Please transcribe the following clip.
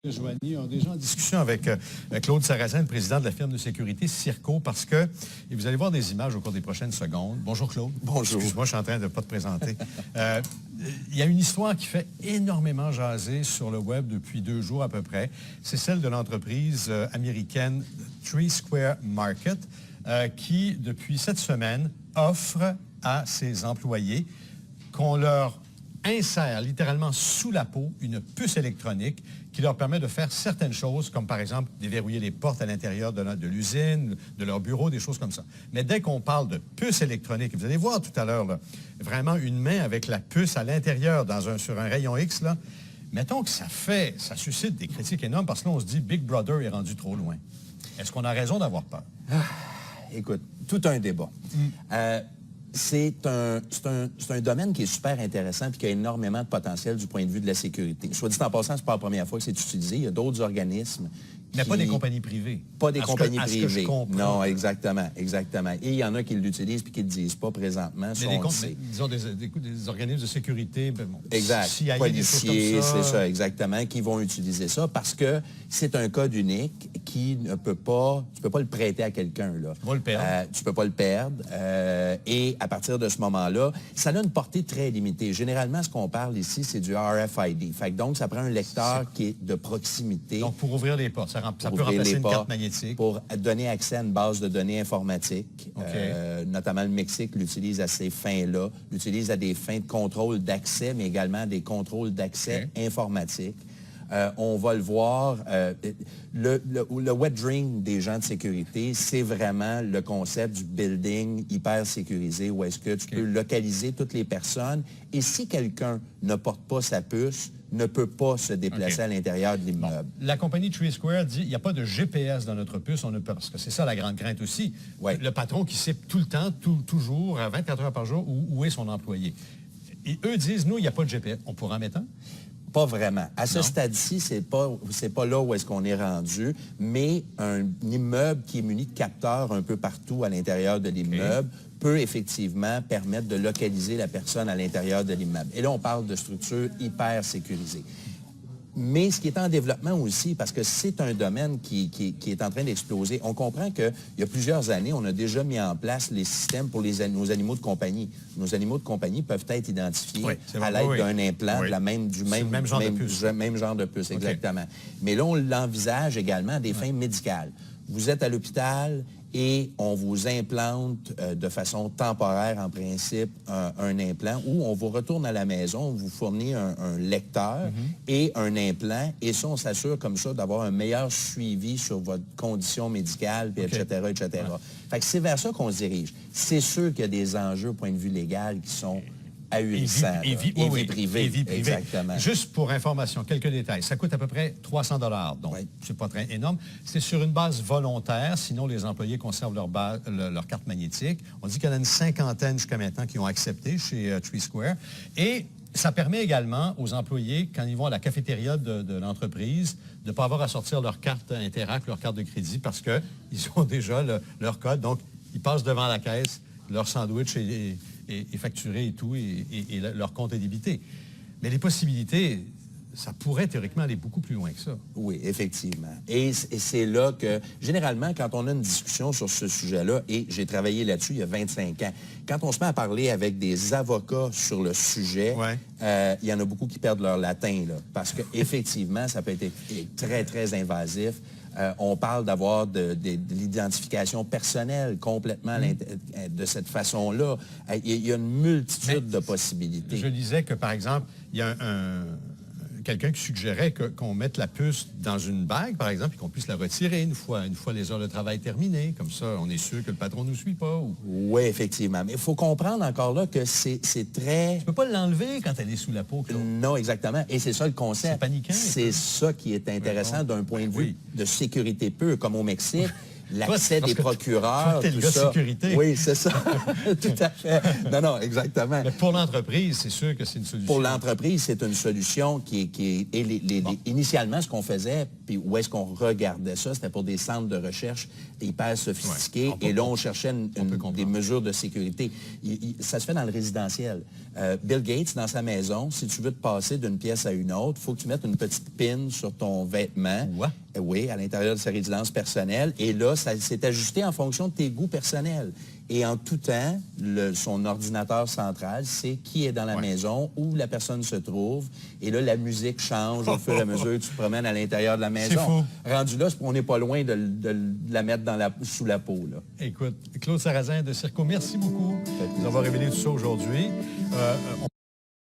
Joanie, on est déjà en discussion avec Claude Sarrazin, le président de la firme de sécurité Circo, parce que, et vous allez voir des images au cours des prochaines secondes. Bonjour Claude. Bonjour. Excuse-moi, je suis en train de ne pas te présenter. Il y a une histoire qui fait énormément jaser sur le web depuis 2 jours à peu près. C'est celle de l'entreprise américaine Three Square Market, qui, depuis cette semaine, offre à ses employés qu'on leur insère littéralement sous la peau une puce électronique qui leur permet de faire certaines choses, comme par exemple déverrouiller les portes à l'intérieur de l'usine, de leur bureau, des choses comme ça. Mais dès qu'on parle de puce électronique, vous allez voir tout à l'heure, vraiment une main avec la puce à l'intérieur sur un rayon X, là, mettons que ça suscite des critiques énormes parce que là, on se dit Big Brother est rendu trop loin. Est-ce qu'on a raison d'avoir peur? Écoute, tout un débat. C'est un domaine qui est super intéressant et qui a énormément de potentiel du point de vue de la sécurité. Soit dit en passant, ce n'est pas la première fois que c'est utilisé. Il y a d'autres organismes. Mais pas des compagnies privées. Pas des compagnies privées. Non, exactement. Et il y en a qui l'utilisent et qui ne le disent pas présentement. Disons des organismes de sécurité. Bon, exact. Policiers, c'est ça, exactement, qui vont utiliser ça parce que c'est un code unique qui ne peut pas... Tu ne peux pas le prêter à quelqu'un. Tu ne peux pas le perdre. Et à partir de ce moment-là, ça a une portée très limitée. Généralement, ce qu'on parle ici, c'est du RFID. Donc, ça prend un lecteur qui est de proximité. Donc, pour ouvrir les portes, ça peut remplacer une carte magnétique. Pour donner accès à une base de données informatique. Notamment le Mexique l'utilise à ces fins-là. L'utilise à des fins de contrôle d'accès, mais également des contrôles d'accès informatiques. On va le voir, le wet dream des gens de sécurité, c'est vraiment le concept du building hyper sécurisé où est-ce que tu peux localiser toutes les personnes et si quelqu'un ne porte pas sa puce, ne peut pas se déplacer à l'intérieur de l'immeuble. Bon. La compagnie Three Square dit qu'il n'y a pas de GPS dans notre puce, parce que c'est ça la grande crainte aussi. Le patron qui sait tout le temps, toujours, à 24 heures par jour, où est son employé. Et eux disent, nous, il n'y a pas de GPS. On pourra en mettre un? Pas vraiment. À ce stade-ci, c'est pas là où est-ce qu'on est rendu, mais un immeuble qui est muni de capteurs un peu partout à l'intérieur de l'immeuble peut effectivement permettre de localiser la personne à l'intérieur de l'immeuble. Et là, on parle de structures hyper sécurisées. Mais ce qui est en développement aussi, parce que c'est un domaine qui est en train d'exploser, on comprend qu'il y a plusieurs années, on a déjà mis en place les systèmes pour nos animaux de compagnie. Nos animaux de compagnie peuvent être identifiés à l'aide d'un implant du même genre de puce, exactement. Mais là, on l'envisage également à des fins médicales. Vous êtes à l'hôpital et on vous implante de façon temporaire, en principe, un implant, ou on vous retourne à la maison, on vous fournit un lecteur et un implant, et ça, on s'assure comme ça d'avoir un meilleur suivi sur votre condition médicale, puis etc., etc. Fait que c'est vers ça qu'on se dirige. C'est sûr qu'il y a des enjeux au point de vue légal qui sont ahurissants. Et vie privée. Exactement. Juste pour information, quelques détails. Ça coûte à peu près 300 $, donc c'est pas très énorme. C'est sur une base volontaire, sinon les employés conservent leur carte magnétique. On dit qu'il y en a une 50aine jusqu'à maintenant qui ont accepté chez Three Square. Et ça permet également aux employés, quand ils vont à la cafétéria de l'entreprise, de ne pas avoir à sortir leur carte Interac, leur carte de crédit, parce qu'ils ont déjà leur code. Donc, ils passent devant la caisse, leur sandwich est facturé et tout, et leur compte est débité. Mais les possibilités, ça pourrait théoriquement aller beaucoup plus loin que ça. Oui, effectivement. Et c'est là que, généralement, quand on a une discussion sur ce sujet-là, et j'ai travaillé là-dessus il y a 25 ans, quand on se met à parler avec des avocats sur le sujet, il y en a beaucoup qui perdent leur latin, là, parce qu'effectivement, ça peut être très, très invasif. On parle d'avoir de l'identification personnelle complètement de cette façon-là. Il y a une multitude de possibilités. Je disais que, par exemple, il y a quelqu'un qui suggérait qu'on mette la puce dans une bague, par exemple, et qu'on puisse la retirer une fois les heures de travail terminées. Comme ça, on est sûr que le patron ne nous suit pas. Oui, effectivement. Mais il faut comprendre encore là que c'est très... Tu ne peux pas l'enlever quand elle est sous la peau, Claude. Non, exactement. Et c'est ça le concept. C'est paniquant. C'est ça qui est intéressant d'un point de vue de sécurité pure, comme au Mexique. l'accès des procureurs, t'es le tout gars de ça. sécurité. Oui, c'est ça. Tout à fait. Non, exactement. Mais pour l'entreprise, c'est sûr que c'est une solution. Pour l'entreprise, c'est une solution qui est... Initialement, ce qu'on faisait, puis où est-ce qu'on regardait ça, c'était pour des centres de recherche hyper sophistiqués. Et là, on cherchait des mesures de sécurité. Ça se fait dans le résidentiel. Bill Gates, dans sa maison, si tu veux te passer d'une pièce à une autre, il faut que tu mettes une petite pin sur ton vêtement. Ouais. Oui, à l'intérieur de sa résidence personnelle. Et là, ça s'est ajusté en fonction de tes goûts personnels. Et en tout temps, son ordinateur central sait qui est dans la maison, où la personne se trouve. Et là, la musique change au fur et à mesure que tu te promènes à l'intérieur de la maison. Rendu là, on n'est pas loin de la mettre sous la peau. Là. Écoute, Claude Sarrazin de Circo, merci beaucoup de nous avoir révélé tout ça aujourd'hui.